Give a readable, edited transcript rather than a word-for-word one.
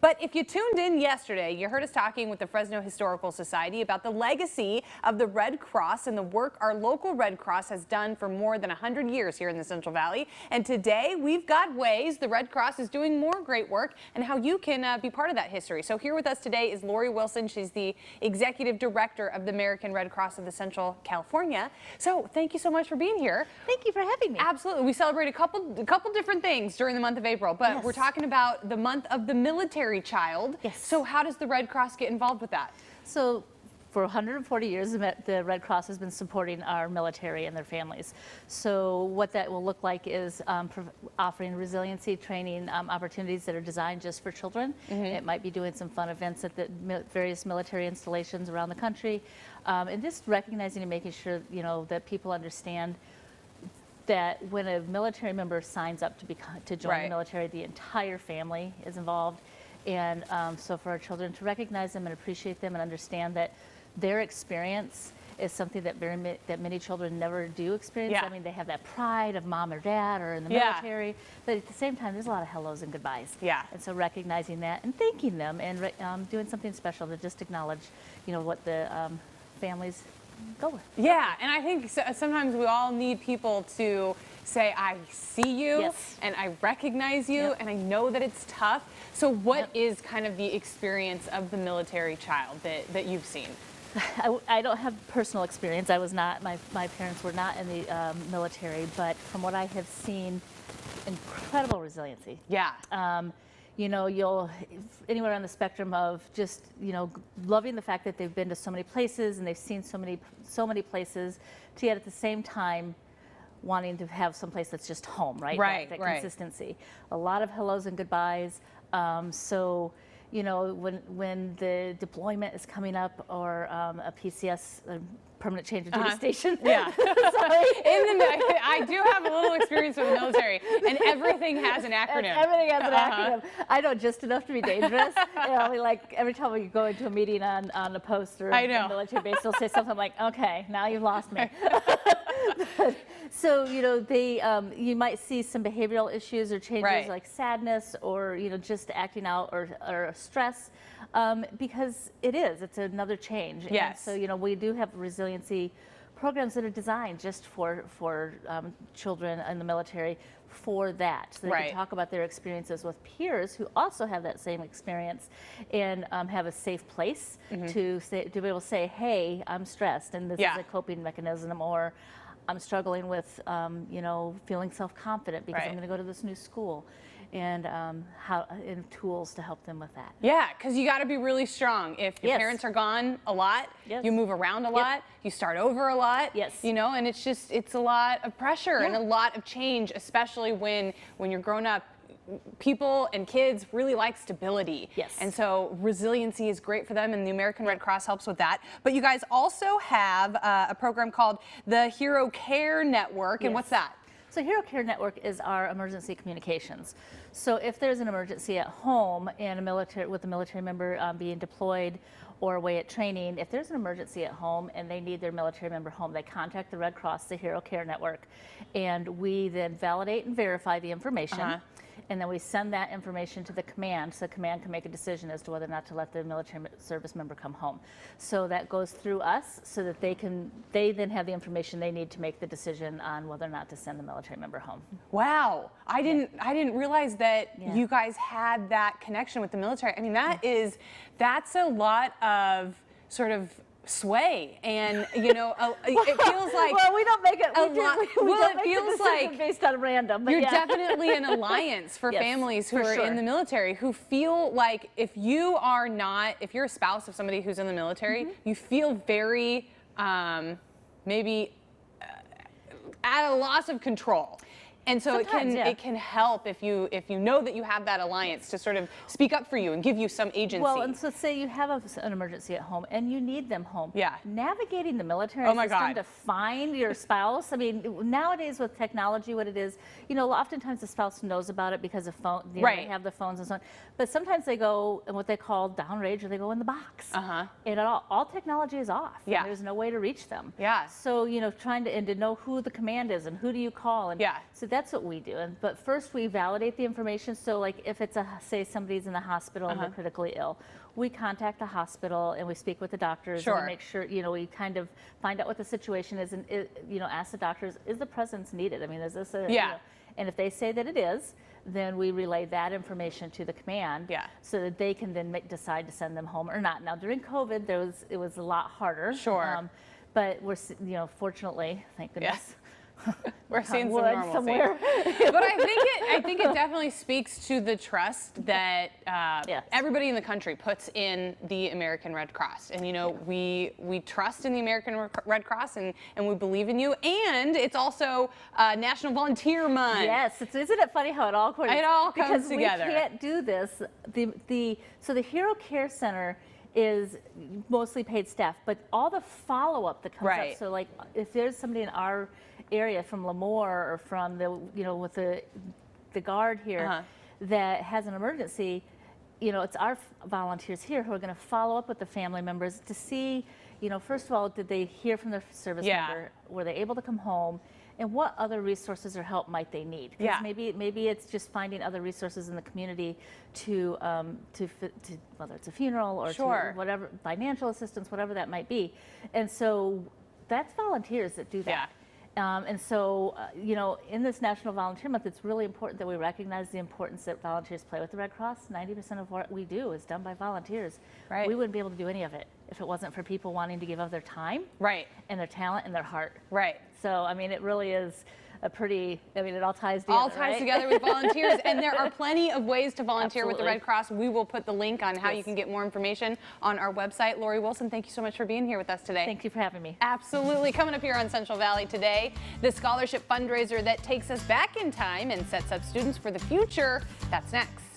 But if you tuned in yesterday, you heard us talking with the Fresno Historical Society about the legacy of the Red Cross and the work our local Red Cross has done for more than 100 years here in the Central Valley. And today we've got ways the Red Cross is doing more great work and how you can be part of that history. So here with us today is Lori Wilson. She's the Executive Director of the American Red Cross of the Central California. So thank you so much for being here. Thank you for having me. Absolutely. We celebrate a couple different things during the month of April, but Yes. we're talking about the month of the military child. Yes. So how does the Red Cross get involved with that? So for 140 years, the Red Cross has been supporting our military and their families. So what that will look like is offering resiliency training opportunities that are designed just for children. It might be doing some fun events at the various military installations around the country, and just recognizing and making sure, you know, that people understand that when a military member signs up to join the military, the entire family is involved. And so for our children to recognize them and appreciate them and understand that their experience is something that many children never do experience. Yeah. I mean, they have that pride of mom or dad or in the military, but at the same time, there's a lot of hellos and goodbyes. Yeah. And so recognizing that and thanking them and doing something special to just acknowledge, you know, what the families go with. Yeah, and I think sometimes we all need people to say, I see you, Yes. and I recognize you, and I know that it's tough. So what is kind of the experience of the military child that you've seen? I don't have personal experience. I was not, my parents were not in the military, but from what I have seen, incredible resiliency. Yeah. You know, anywhere on the spectrum of just, you know, loving the fact that they've been to so many places and they've seen so many places, to yet at the same time wanting to have some place that's just home, right? Right, that right. Consistency. A lot of hellos and goodbyes. So, you know, when the deployment is coming up or a PCS, a permanent change of duty station. Yeah. Sorry. I do have a little experience with the military, and everything has an acronym. Everything has an acronym. I know just enough to be dangerous. You know, like every time we go into a meeting on a post or a military base, they'll say something like, "Okay, now you've lost me." So, you know, you might see some behavioral issues or changes like sadness or, you know, just acting out or stress, because it's another change. Yes. And so, you know, we do have resiliency programs that are designed just for children in the military for that. So they can talk about their experiences with peers who also have that same experience and have a safe place to be able to say, hey, I'm stressed and this is a coping mechanism, or I'm struggling with, you know, feeling self-confident because I'm going to go to this new school, and tools to help them with that. Yeah, because you got to be really strong. If your parents are gone a lot, you move around a lot, you start over a lot, you know, and it's a lot of pressure and a lot of change, especially when you're grown up. People and kids really like stability. Yes. And so resiliency is great for them, and the American Red Cross helps with that. But you guys also have a program called the Hero Care Network, and what's that? So Hero Care Network is our emergency communications. So if there's an emergency at home and with a military member being deployed or away at training, if there's an emergency at home and they need their military member home, they contact the Red Cross, the Hero Care Network, and we then validate and verify the information. And then we send that information to the command, so the command can make a decision as to whether or not to let the military service member come home. So that goes through us, so that they then have the information they need to make the decision on whether or not to send the military member home. Wow, I didn't realize that you guys had that connection with the military. I mean, that's a lot of sort of sway, and you know, it feels like we don't make it. It feels like based on random. But you're definitely an alliance for families who are in the military, who feel like if you're a spouse of somebody who's in the military, you feel very maybe at a loss of control. And so it can help if you know that you have that alliance to sort of speak up for you and give you some agency. Well, and so say you have an emergency at home and you need them home. Yeah. Navigating the military system to find your spouse. I mean, nowadays with technology, what it is, you know, oftentimes the spouse knows about it because of phone. You know, they have the phones and so on. But sometimes they go in what they call downrange, or they go in the box. And all technology is off. Yeah. There's no way to reach them. Yeah. So, you know, trying to know who the command is and who do you call. And so that's what we do. But first we validate the information. So like if it's say somebody's in the hospital and they're critically ill, we contact the hospital and we speak with the doctors and make sure, we kind of find out what the situation is and, ask the doctors, is the presence needed? I mean, is this and if they say that it is, then we relay that information to the command so that they can then decide to send them home or not. Now during COVID, it was a lot harder. But we're, fortunately, thank goodness. We're seeing some normalcy somewhere. But I think it definitely speaks to the trust that everybody in the country puts in the American Red Cross. And we trust in the American Red Cross and we believe in you. And it's also National Volunteer Month. Yes, isn't it funny how it all comes together? Because we can't do this. So the Hero Care Center is mostly paid staff, but all the follow-up that comes up. So like if there's somebody in our area from Lemoore or from with the guard here that has an emergency, it's our volunteers here who are going to follow up with the family members to see, first of all, did they hear from their service member? Were they able to come home? And what other resources or help might they need? Because maybe it's just finding other resources in the community to whether it's a funeral or to whatever, financial assistance, whatever that might be. And so that's volunteers that do that. And so, in this National Volunteer Month, it's really important that we recognize the importance that volunteers play with the Red Cross. 90% of what we do is done by volunteers. We wouldn't be able to do any of it if it wasn't for people wanting to give of their time and their talent and their heart. So, I mean, it really is a pretty, it all ties together. All ties together with volunteers. And there are plenty of ways to volunteer with the Red Cross. We will put the link on how you can get more information on our website. Lori Wilson, thank you so much for being here with us today. Thank you for having me. Absolutely. Coming up here on Central Valley today, the scholarship fundraiser that takes us back in time and sets up students for the future. That's next.